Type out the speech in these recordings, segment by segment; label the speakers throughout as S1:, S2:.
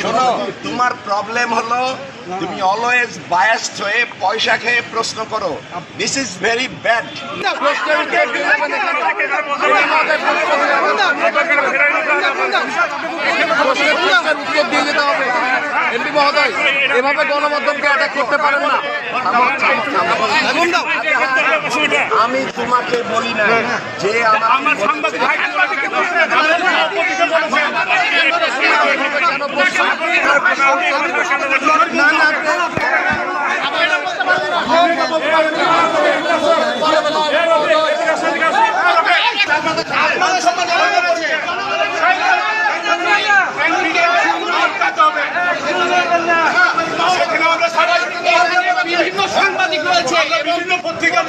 S1: শোনো, তোমার প্রবলেম হলো তুমি অলওয়েজ বায়াসড হয়ে পয়সা খেয়ে প্রশ্ন করো। This is very bad.
S2: এভাবে গণমাধ্যমকে অ্যাটাক করতে পারেন না।
S1: আমি তোমাকে বলি না যে আমার
S3: বিভিন্ন সাংবাদিক রয়েছে, বিভিন্ন পত্রিকা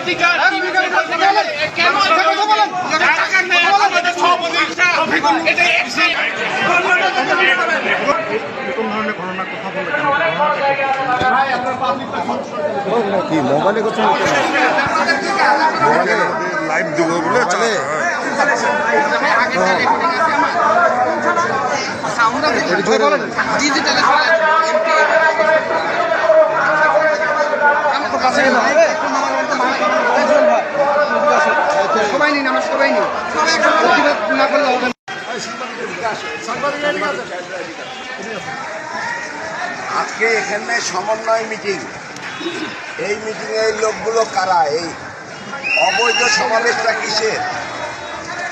S2: কি মোবাইলে কথা লাইভ দেবো বলে
S3: সবাই নিন, আমরা সবাই নিই, প্রতিবাদ না করলে হবে।
S1: আজকে এখানে সমন্বয় মিটিং। এই মিটিংয়ে এই লোকগুলো কারা? এই অবৈধ সমাবেশটা কিসের?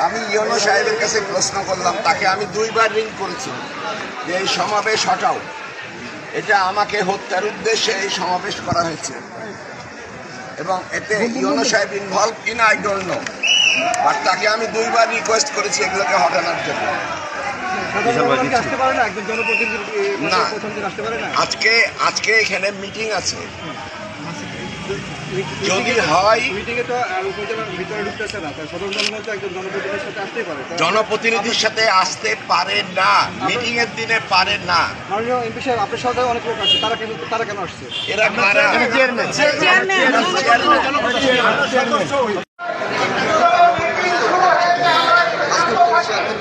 S1: আমি ইউনো সাহেবের কাছে প্রশ্ন করলাম, তাকে আমি 2 বার রিং করেছি যে এই সমাবেশ হটাও, এটা আমাকে হত্যার উদ্দেশ্যে এই সমাবেশ করা হয়েছে এবং এতে ইউনো সাহেব ইনভলভ কিনা আই ডোন্ট নো, বাট তাকে আমি 2 বার রিকোয়েস্ট করেছি এগুলোকে হটানোর জন্য। না, আজকে এখানে মিটিং আছে, যদি হয় জনপ্রতিনিধির সাথে আসতে পারে না, মিটিং এর দিনে পারে না।
S3: আপনার সাথে অনেক লোক আছে, তারা কেন আসছে?
S1: এরা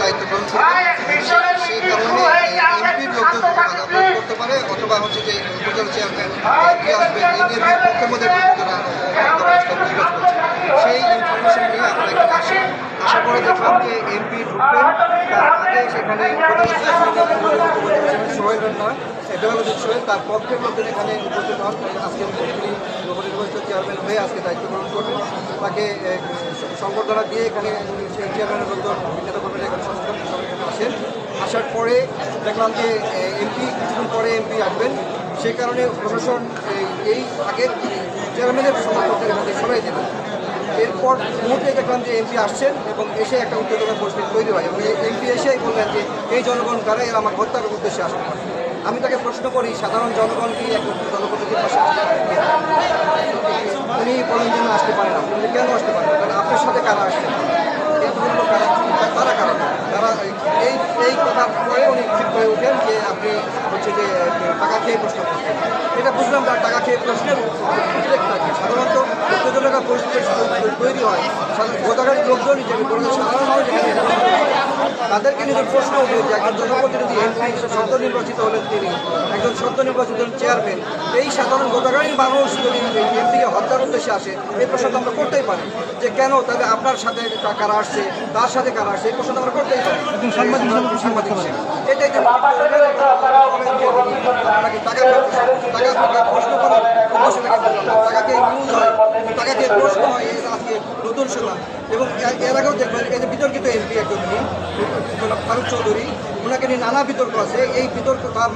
S3: দায়িত্ব গ্রহণ করবে, সেই কারণে এমপির লোকজন করতে পারে, অথবা হচ্ছে যে উপজেলা চেয়ারম্যান আসবে, এই নিয়ে পক্ষের মধ্যে সেই ইনফরমেশন নিয়ে আমরা এখানে আসি। আসার পরে দেখলাম যে এমপি ঢুকবেন, তার আগে সেখানে সোহেল নয়, ডেভেলপমেন্ট সোহেল, তার পক্ষের লোকজন এখানে উপস্থিত হন। আজকে নবনির্বাচিত চেয়ারম্যান হয়ে আজকে দায়িত্ব গ্রহণ করবেন, তাকে সংবর্ধনা দিয়ে এখানে সেই চেয়ারম্যানের লোকজন নেতা কর্মীরা এখানে সচেতন আসেন। আসার পরে দেখলাম যে এমপি কিছুক্ষণ পরে এমপি আসবেন, সেই কারণে প্রশাসন এই আগের চেয়ারম্যানের সমর্থকদের এখানে সরাই দেবেন। এরপর মুহূর্তে দেখলাম যে এমপি আসছেন এবং এসে একটা উত্তেজনা পরিস্থিতি তৈরি হয় এবং এমপি এসেই বললেন যে এই জনগণ কারা, এরা আমার হত্যার উদ্দেশ্যে আসতে পারে। আমি তাকে প্রশ্ন করি, সাধারণ জনগণ কি একজন জনপ্রতিনিধির পাশে আসতে পারে? উনি বলেন যেন আসতে পারে না। উনি কেন আসতে পারে না? কারণ আপনার সাথে কারা আসছেন, এতগুলো কারা, তারা কারণ তারা এই কথার পরে উনি ঠিক হয়ে ওঠেন যে আপনি হচ্ছে যে টাকা খেয়ে প্রশ্ন করছেন। এটা বুঝলাম, তার টাকা খেয়ে প্রশ্নের উদ্বেগ থাকে। সাধারণত উত্তেজনা পরিস্থিতি তৈরি হয়, গোদাগাড়ি লোকজন হিসেবে সাধারণ মানুষ তাদেরকে নিজের প্রশ্ন উঠে যে একজন জনপ্রতিনিধি এমপি সদ্য নির্বাচিত হলেন, তিনি একজন সদ্য নির্বাচিত চেয়ারম্যান, এই সাধারণ গোদাগাড়ির মানুষ যদি এমপিকে হত্যার উদ্দেশ্যে আসে, এই প্রশ্নটা আমরা করতেই পারি যে কেন, তাহলে আপনার সাথে কারা আসছে, তার সাথে কারা আসছে, এই প্রশ্নটা আমরা করতেই পারি সাংবাদিক হিসেবে। এটাই যে আপনাকে টাকা প্রশ্ন করেন, টাকাকে ইউজ হয়, টাকাকে প্রশ্ন হয়, আজকে নতুন শুনলাম। এবং এর আগেও দেখবেন এই যে বিতর্কিত এমপি একজন ফারুক চৌধুরী, ওনাকে নিয়ে নানা বিতর্ক আছে। এই বিতর্ক তার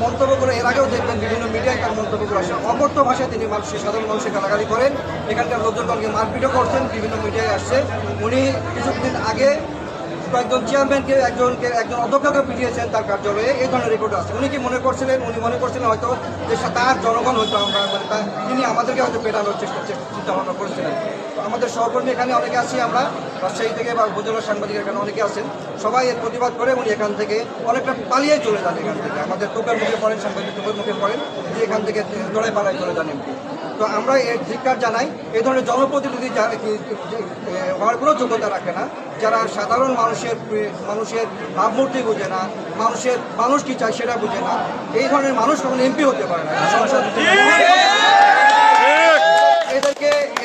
S3: মন্তব্যগুলো এর আগেও দেখবেন বিভিন্ন মিডিয়ায় তার মন্তব্যগুলো আসে, অকথ্য ভাষায় তিনি সাধারণ মানুষের গালাগালি করেন, এখানকার লোকজনকে মারপিটও করছেন, বিভিন্ন মিডিয়ায় আসছে। উনি কিছুদিন আগে কয়েকজন চেয়ারম্যানকে একজন অধ্যক্ষকে পিটিয়েছেন তার কার্যালয়ে, এই ধরনের রেকর্ড আছে। উনি কি মনে করছিলেন হয়তো যে তার জনগণ হয়তো তিনি আমাদেরকে হয়তো পেটানোর চিন্তা ভাবনা করেছিলেন। আমাদের সহকর্মী এখানে অনেকে আছি, আমরা রাজশাহী থেকে বা উপজেলার সাংবাদিক এখানে অনেকে আছেন, সবাই এর প্রতিবাদ করে উনি এখান থেকে অনেকটা পালিয়ে চলে যান। এখান থেকে আমাদের টোপের মুখে পড়েন, সাংবাদিক টোপের মুখে পড়েন, যে এখান থেকে দড়াই পাড়ায় চলে যান এমপি। তো আমরা এর ধিক্কার জানাই। এই ধরনের জনপ্রতিনিধি হওয়ার কোনো যোগ্যতা রাখে না, যারা সাধারণ মানুষের মানুষের ভাবমূর্তি বোঝে না, মানুষ কি চায় সেটা বোঝে না। এই ধরনের মানুষ কখনো এমপি হতে পারে না সংসদ।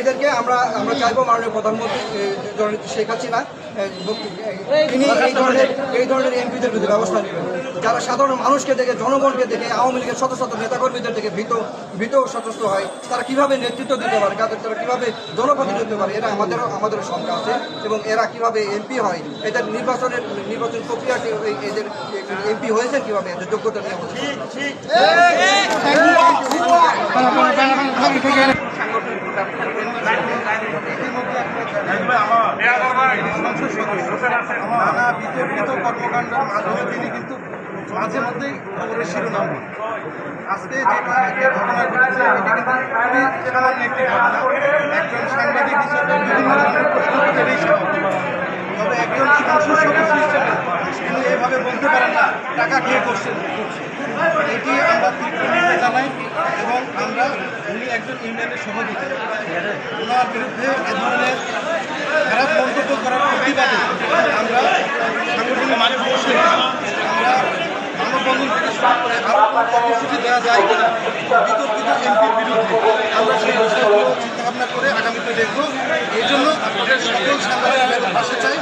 S3: এদেরকে আমরা চাইবো মাননীয় প্রধানমন্ত্রী জননেত্রী শেখ হাসিনা তিনি এই ধরনের এমপিদের বিরুদ্ধে ব্যবস্থা নেবেন, যারা সাধারণ মানুষকে দেখে, জনগণকে দেখে, আওয়ামী লীগের শত শত নেতাকর্মীদের দেখে ভীত সচেষ্ট হয়। তারা কিভাবে নেতৃত্ব দিতে পারে, তারা কিভাবে জনপ্রতিনিধি হতে পারে, এটা আমাদের শঙ্কা আছে। এবং এরা কিভাবে এমপি হয়, এদের নির্বাচন প্রক্রিয়াটি, এদের এমপি হয়েছেন কিভাবে, এদের যোগ্যতা নিয়ে আমাদের
S4: নানা বিতর্কিত কর্মকাণ্ডের মাধ্যমে তিনি কিন্তু মাঝে মধ্যেই খবরের শিরোনাম হন। আজকে যে ঘটনা ঘটেছে এটা কিন্তু খুবই সামান্য একটি ঘটনা। একজন সাংবাদিক হিসেবে বিভিন্ন ধরনের প্রশ্ন করেই স্বাভাবিক। তবে একজন সংসদ সদস্য হিসেবে তিনি এভাবে বলতে পারেন না টাকা কে করছেন। এটি আমরা তীব্র নিন্দা জানাই এবং উনি একজন ইউনিয়নের সভাপতি, ওনার বিরুদ্ধে এ ধরনের খারাপ মন্তব্য করার প্রতিবাদে আমরা সাংগঠনিক অবশ্যই আমরা মানববন্ধন থেকে শুরু করে আরও কর্মসূচি দেওয়া যায় কিনা বিতর্কিত এমপির বিরুদ্ধে আমরা সেই বিষয়গুলো চিন্তাভাবনা করে আগামীতে দেখব। এই জন্য আপনাদের সকল সাংবাদিকদের পাশে চাই,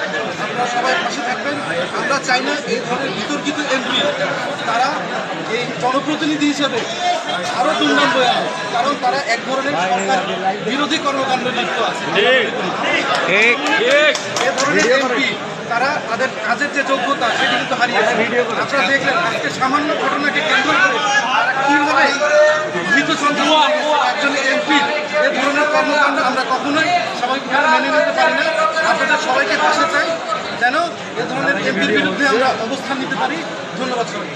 S4: আপনারা সবাই পাশে থাকবেন। আমরা চাই না এই ধরনের বিতর্কিত এমপি তারা এই জনপ্রতিনিধি হিসেবে আরও দুর্নাম বয়ে আনে, কারণ তারা এক ধরনের সরকার বিরোধী কর্মকাণ্ডে লিপ্ত আছে। এ ধরনের এমপি তারা তাদের কাজের যে যোগ্যতা সেটি কিন্তু হারিয়েছে। আপনারা দেখলেন আজকে সামান্য ঘটনাকে কেন্দ্র করে তারা কীভাবে মৃত সন্তান একজন এমপি এ ধরনের কর্মকাণ্ড আমরা কখনোই স্বাভাবিকভাবে মেনে নিতে পারি না। আপনাদের সবাইকে পাশে চাই যেন এ ধরনের এমপির বিরুদ্ধে আমরা অবস্থান নিতে পারি। ধন্যবাদ সবাই।